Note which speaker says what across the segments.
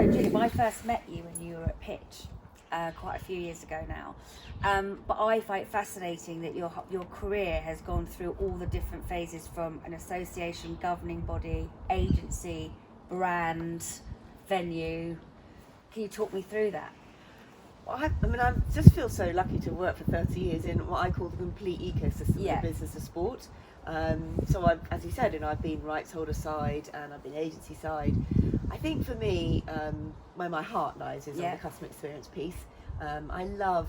Speaker 1: So, Juliet, I first met you when you were at Pitch, quite a few years ago now. But I find it fascinating that your career has gone through all the different phases, from an association, governing body, agency, brand, venue. Can you talk me through that?
Speaker 2: Well, I just feel so lucky to work for 30 years in what I call the complete ecosystem of business of sport. So as you said, I've been rights holder side and I've been agency side. I think for me, where my heart lies is on the customer experience piece. I love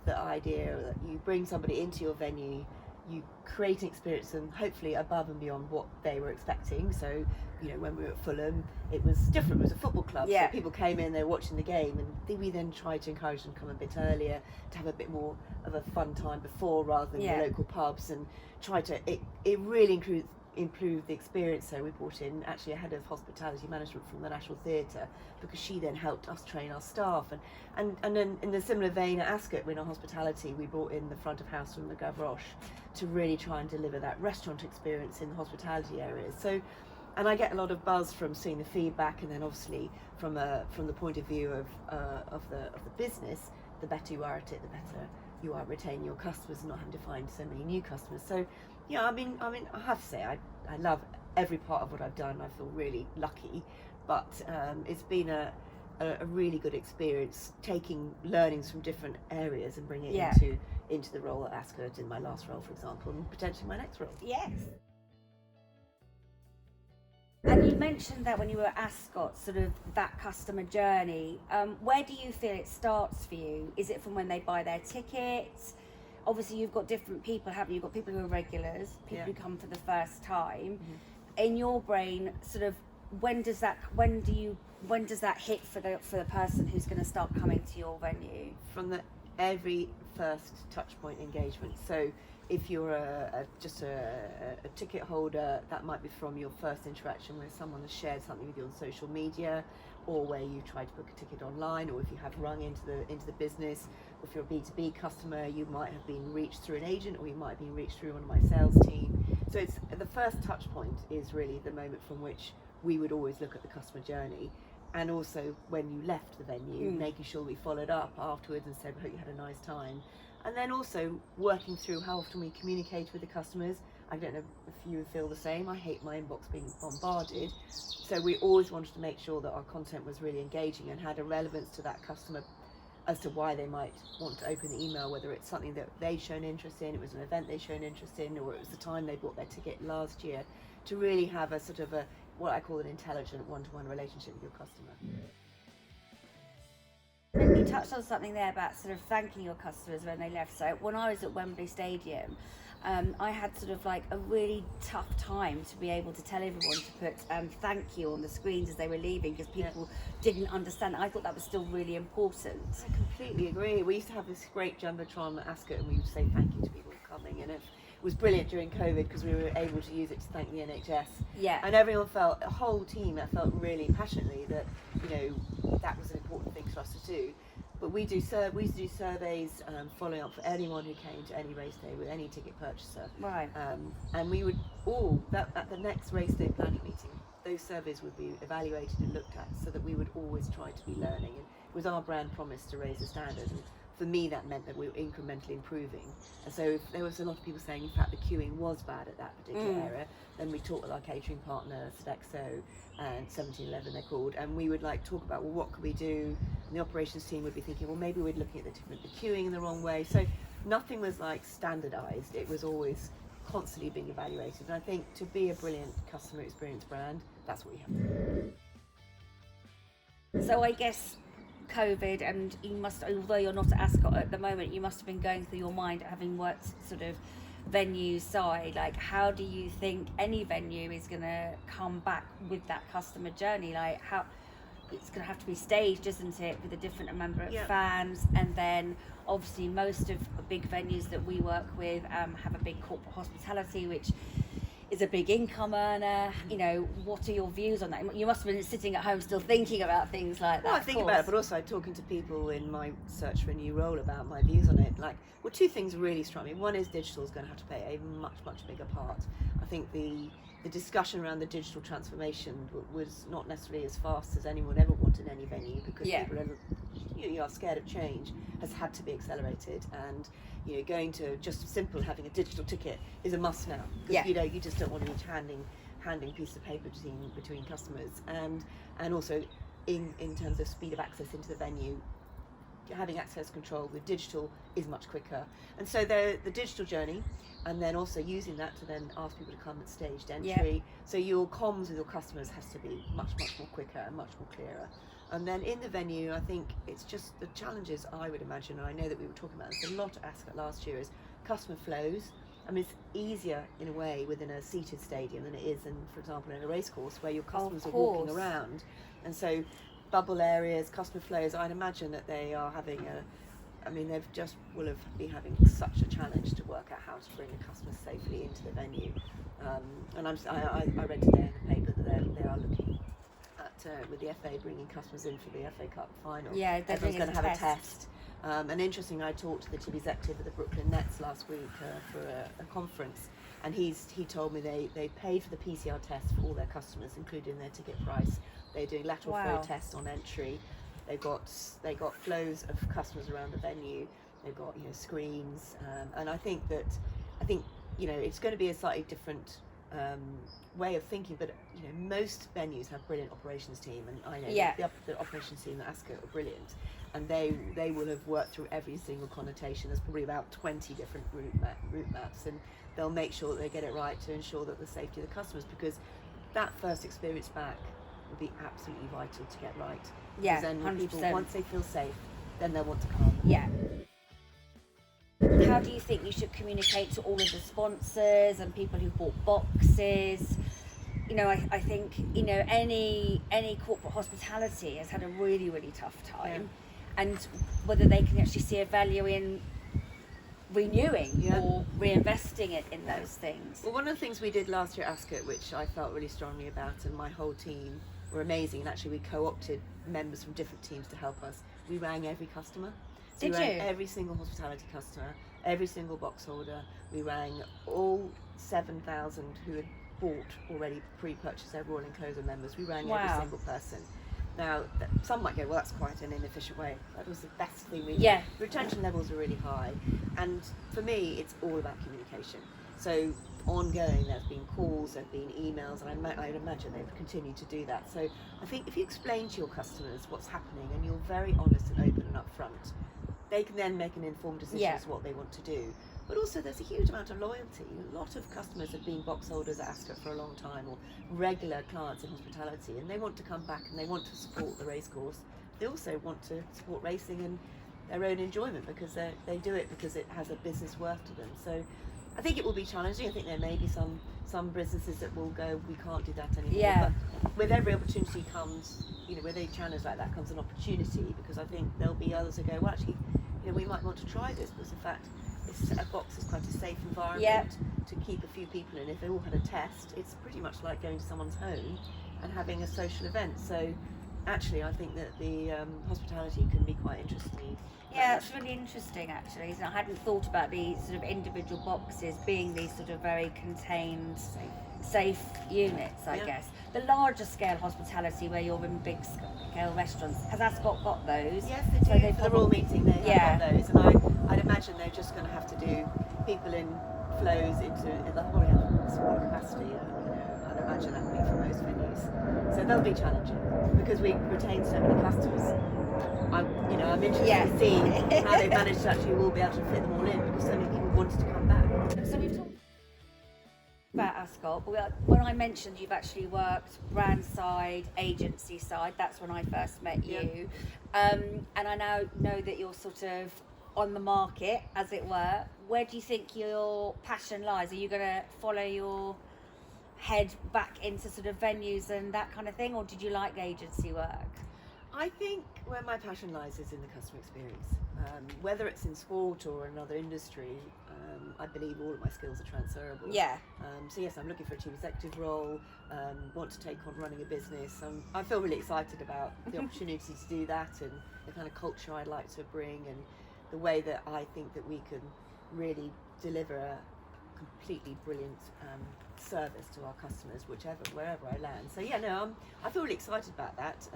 Speaker 2: the idea that you bring somebody into your venue, you create an experience and hopefully above and beyond what they were expecting. So, when we were at Fulham, it was different. It was a football club, so people came in, they were watching the game, and we then tried to encourage them to come a bit earlier, to have a bit more of a fun time before, rather than the local pubs, and try to, it really improved the experience. So we brought in actually a head of hospitality management from the National Theatre, because she then helped us train our staff, and then in the similar vein at Ascot, in our hospitality, we brought in the front of house from the Gavroche to really try and deliver that restaurant experience in the hospitality areas. So, and I get a lot of buzz from seeing the feedback, and then obviously from the point of view of the business, the better you are at it, the better you are retaining your customers and not having to find so many new customers. So I have to say I love every part of what I've done. I feel really lucky, but it's been a really good experience taking learnings from different areas and bringing it into the role at Ascot, in my last role, for example, and potentially my next role.
Speaker 1: Yes. And you mentioned that when you were at Ascot, sort of that customer journey, where do you feel it starts for you? Is it from when they buy their tickets? Obviously you've got different people, haven't you? You've got people who are regulars, people who come for the first time. Mm-hmm. In your brain, sort of, when does that hit for the person who's going to start coming to your venue?
Speaker 2: From the every first touch point engagement. So if you're just a ticket holder, that might be from your first interaction where someone has shared something with you on social media, or where you try to book a ticket online, or if you have rung into the business. If you're a B2B customer, you might have been reached through an agent, or you might have been reached through one of my sales team. So it's the first touch point is really the moment from which we would always look at the customer journey. And also when you left the venue, making sure we followed up afterwards and said, I hope you had a nice time. And then also working through how often we communicate with the customers. I don't know if you feel the same. I hate my inbox being bombarded. So we always wanted to make sure that our content was really engaging and had a relevance to that customer as to why they might want to open the email, whether it's something that they'd shown interest in, it was an event they'd shown interest in, or it was the time they bought their ticket last year, to really have a sort of what I call an intelligent one-to-one relationship with your customer.
Speaker 1: You touched on something there about sort of thanking your customers when they left. So when I was at Wembley Stadium, I had sort of like a really tough time to be able to tell everyone to put thank you on the screens as they were leaving, because people didn't understand. I thought that was still really important.
Speaker 2: I completely agree. We used to have this great jumbotron at Ascot, and we would say thank you to people coming, and it was brilliant during COVID because we were able to use it to thank the NHS.
Speaker 1: Yeah.
Speaker 2: And everyone felt, the whole team that felt really passionately that that was an important thing for us to do. But we used to do surveys following up for anyone who came to any race day with any ticket purchaser.
Speaker 1: Right.
Speaker 2: And we would at the next race day planning meeting, those surveys would be evaluated and looked at, so that we would always try to be learning. And it was our brand promise to raise the standard. And for me, that meant that we were incrementally improving. And so if there was a lot of people saying, in fact, the queuing was bad at that particular area, then we talked with our catering partner, Sodexo, and 1711 they're called, and we would talk about, well, what could we do? And the operations team would be thinking, well, maybe we're looking at the queuing in the wrong way. So nothing was standardized. It was always constantly being evaluated. And I think to be a brilliant customer experience brand, that's what you have to do.
Speaker 1: So I guess COVID, and you must, although you're not at Ascot at the moment, you must have been going through your mind, having worked sort of venue side, how do you think any venue is going to come back with that customer journey? How it's going to have to be staged, isn't it, with a different number of fans? And then obviously most of the big venues that we work with have a big corporate hospitality, which is a big income earner. You know, what are your views on that? You must have been sitting at home still thinking about things like that.
Speaker 2: Well, I think about it, but also talking to people in my search for a new role about my views on it. Like, well, two things really struck me. One is digital is going to have to play a much, much bigger part. I think the discussion around the digital transformation was not necessarily as fast as anyone ever wanted in any venue, because people are scared of change, has had to be accelerated. And going to just simple having a digital ticket is a must now, because you just don't want to be handing pieces of paper between customers, and also in terms of speed of access into the venue, having access control with digital is much quicker. And so the digital journey, and then also using that to then ask people to come at staged entry. So your comms with your customers has to be much more quicker and much more clearer. And then in the venue, I think it's just the challenges, I would imagine, and I know that we were talking about this a lot at Ascot last year, is customer flows. I mean, it's easier in a way within a seated stadium than it is in, for example, in a racecourse where your customers are walking around. And so bubble areas, customer flows, I'd imagine that they are having they've just will have been having such a challenge to work out how to bring the customers safely into the venue. And I read today in the paper that they are looking at, with the FA bringing customers in for the FA Cup final.
Speaker 1: Yeah,
Speaker 2: everyone's going to have a test. And interesting, I talked to the chief executive of the Brooklyn Nets last week for a conference, and he told me they paid for the PCR test for all their customers, including their ticket price. They're doing lateral flow tests on entry. They've got flows of customers around the venue. They've got screens, and I think it's going to be a slightly different way of thinking. But most venues have brilliant operations team, and I know the operations team at Ascot are brilliant, and they will have worked through every single connotation. There's probably about 20 different route maps, and they'll make sure that they get it right to ensure that the safety of the customers, because that first experience back would be absolutely vital to get right.
Speaker 1: Yeah,
Speaker 2: then
Speaker 1: 100%.
Speaker 2: People, once they feel safe, then they'll want to come.
Speaker 1: Yeah. How do you think you should communicate to all of the sponsors and people who bought boxes? I think any corporate hospitality has had a really, really tough time, and whether they can actually see a value in renewing or reinvesting it in those things.
Speaker 2: Well, one of the things we did last year at Ascot, which I felt really strongly about, and my whole team were amazing, and actually we co-opted members from different teams to help us. We rang every customer.
Speaker 1: Did
Speaker 2: we rang
Speaker 1: you?
Speaker 2: every single hospitality customer, every single box holder. We rang all 7,000 who had bought already pre-purchased their Royal Enclosure members. We rang every single person. Now, some might go, well, that's quite an inefficient way. That was the best thing we did. Retention levels are really high. And for me, it's all about communication. So ongoing, there's been calls, there's been emails, and I'd imagine they've continued to do that. So I think if you explain to your customers what's happening and you're very honest and open and upfront, they can then make an informed decision as to what they want to do. But also there's a huge amount of loyalty. A lot of customers have been box holders at Ascot for a long time, or regular clients in hospitality, and they want to come back and they want to support the racecourse. They also want to support racing and their own enjoyment, because they do it because it has a business worth to them. So I think it will be challenging. I think there may be some businesses that will go, we can't do that anymore. But with every opportunity comes, with a challenge like that comes an opportunity, because I think there'll be others who go, well, actually, we might want to try this, because in fact, a box is quite a safe environment to keep a few people in. If they all had a test, it's pretty much like going to someone's home and having a social event. So actually, I think that the hospitality can be quite interesting.
Speaker 1: Yeah, it's really interesting actually. I hadn't thought about these sort of individual boxes being these sort of very contained, safe units, I guess. The larger scale hospitality, where you're in big scale restaurants, has Ascot got those?
Speaker 2: Yes, they do. So for the Royal Meeting, they have got those. And I'd imagine they're just going to have to do people in flows they'll probably have smaller capacity. I'd imagine that would be for most venues. So they'll be challenging, because we retain so many customers. I'm interested to see how they managed to actually will be able to fit them all in, because so many people wanted to come back.
Speaker 1: So we've talked about Ascot, but when I mentioned you've actually worked brand side, agency side, that's when I first met you. And I now know that you're sort of on the market, as it were. Where do you think your passion lies? Are you going to follow your head back into sort of venues and that kind of thing, or did you like agency work?
Speaker 2: I think where my passion lies is in the customer experience. Whether it's in sport or another industry, I believe all of my skills are transferable.
Speaker 1: Yeah.
Speaker 2: So yes, I'm looking for a chief executive role, want to take on running a business. I feel really excited about the opportunity to do that, and the kind of culture I'd like to bring, and the way that I think that we can really deliver a completely brilliant service to our customers, wherever I land. So yeah, no, I feel really excited about that.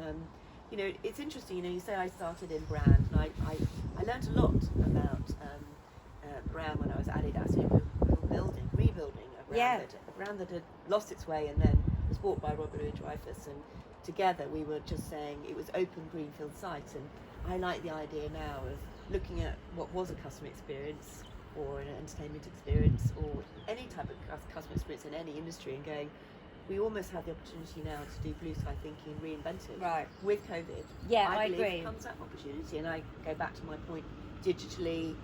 Speaker 2: You know, it's interesting. You know, you say I started in brand, and I learned a lot about brand when I was at Adidas. You know, we were rebuilding a brand that had lost its way and then was bought by Robert Louis Dreyfus, and together we were just saying it was open greenfield site. And I like the idea now of looking at what was a customer experience or an entertainment experience or any type of customer experience in any industry, and going, we almost have the opportunity now to do blue sky thinking, reinvent it.
Speaker 1: Right.
Speaker 2: With COVID,
Speaker 1: I
Speaker 2: believe
Speaker 1: agree.
Speaker 2: comes that opportunity, and I go back to my point, digitally,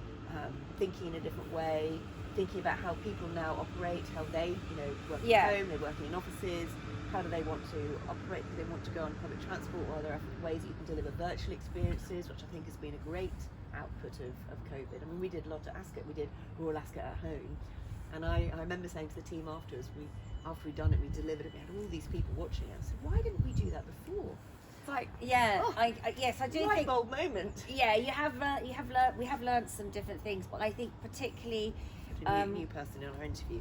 Speaker 2: thinking in a different way, thinking about how people now operate, how they, you know, work at home, they're working in offices, how do they want to operate, do they want to go on public transport, or are there ways that you can deliver virtual experiences, which I think has been a great output of COVID. I mean, we did a lot at Ascot, we did Royal Ascot at home, and I remember saying to the team afterwards, after we'd done it, we delivered it, we had all these people watching it. I said, why didn't we do that before? It's like,
Speaker 1: yes, I do
Speaker 2: light
Speaker 1: think
Speaker 2: bulb moment.
Speaker 1: Yeah, we have learned some different things, but I think particularly
Speaker 2: New person in our interview.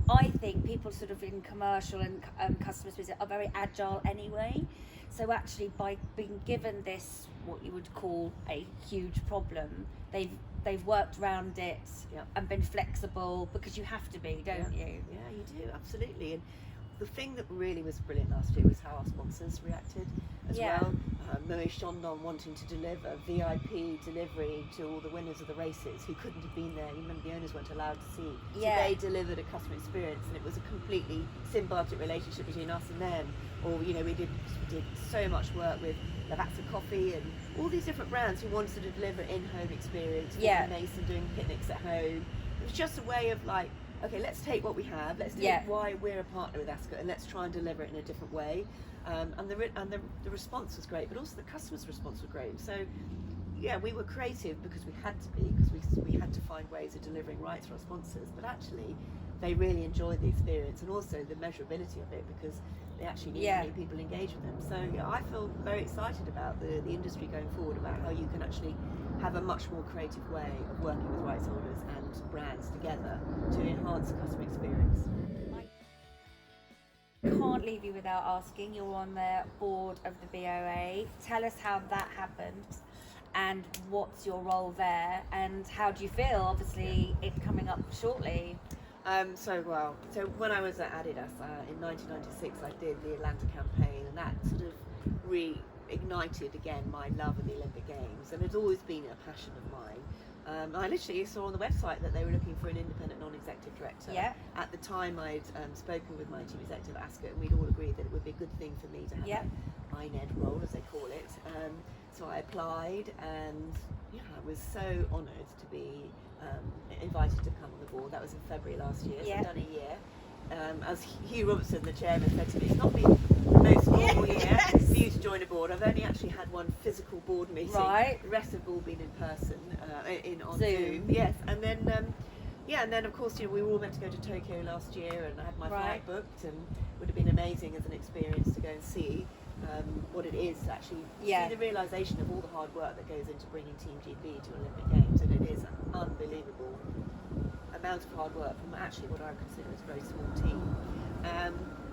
Speaker 1: I think people sort of in commercial and customer service are very agile anyway. So actually, by being given this, what you would call a huge problem, they've worked around it and been flexible, because you have to be, don't you?
Speaker 2: Yeah, you do, absolutely. And the thing that really was brilliant last year was how our sponsors reacted as well. Marie Chandon wanting to deliver VIP delivery to all the winners of the races who couldn't have been there. You remember, the owners weren't allowed to see. So they delivered a customer experience, and it was a completely symbiotic relationship between us and them. Or, you know, we did so much work with Lavazza Coffee and all these different brands who wanted to deliver in-home experience. Mason doing picnics at home. It was just a way of like, okay, let's take what we have, let's take why we're a partner with Ascot, and let's try and deliver it in a different way. And the response was great, but also the customer's response was great. So yeah, we were creative because we had to be, because we had to find ways of delivering right to our sponsors, but actually they really enjoyed the experience, and also the measurability of it, because they actually knew how many people engage with them. So yeah, I feel very excited about the industry going forward, about how you can actually have a much more creative way of working with rights holders and brands together to enhance the customer experience.
Speaker 1: I can't leave you without asking, you're on the board of the BOA. Tell us how that happened, and what's your role there, and how do you feel, obviously it's coming up shortly?
Speaker 2: So when I was at Adidas in 1996, I did the Atlanta campaign, and that sort of reignited again my love of the Olympic Games, and it's always been a passion of mine. I literally saw on the website that they were looking for an independent non-executive director. At the time, I'd spoken with my chief executive at Ascot, and we'd all agreed that it would be a good thing for me to have an INED role, as they call it. So I applied, and I was so honoured to be invited to come on the board. That was in February last year, so I've done a year. As Hugh Robertson, the chairman, said to me, it's not been the most normal year for you to join a board. I've only actually had one physical board meeting. The rest have all been in person, on Zoom. Yes, and then of course, we were all meant to go to Tokyo last year, and I had my flight booked, and it would have been amazing as an experience to go and see what it is to actually see the realisation of all the hard work that goes into bringing Team GB to Olympic Games, and it is an unbelievable amount of hard work from actually what I consider as a very small team.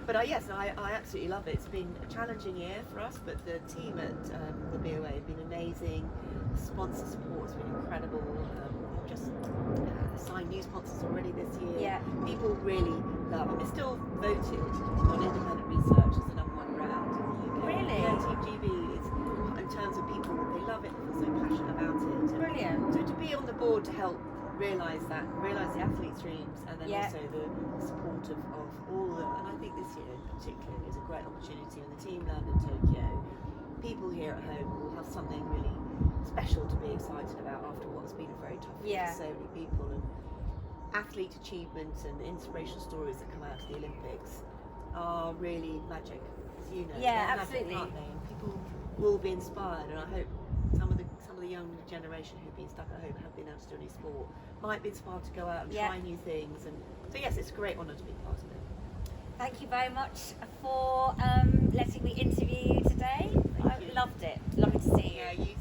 Speaker 2: But I absolutely love it. It's been a challenging year for us, but the team at the BOA have been amazing. The sponsor support has been incredible. We've just signed new sponsors already this year. People really love it. It's still voted on independent research as the #1 brand in the UK.
Speaker 1: Really?
Speaker 2: Yeah, Team GB is, in terms of people, they love it, they feel so passionate about it.
Speaker 1: Brilliant.
Speaker 2: So to be on the board to help realise the athletes' dreams, and then also the support of all the, and I think this year in particular is a great opportunity, and the team land in Tokyo. People here at home will have something really special to be excited about after what's been a very tough year for so many people, and athlete achievement and the inspirational stories that come out of the Olympics are really magic, as you know.
Speaker 1: Absolutely.
Speaker 2: Magic, aren't they? And people will be inspired, and I hope some of the the younger generation who've been stuck at home and haven't been able to do any sport might be inspired to go out and
Speaker 1: Yeah.
Speaker 2: try new things. And so yes, it's a great honour to be part of it.
Speaker 1: Thank you very much for letting me interview you today. I loved it. Lovely to see you.
Speaker 2: Yeah, you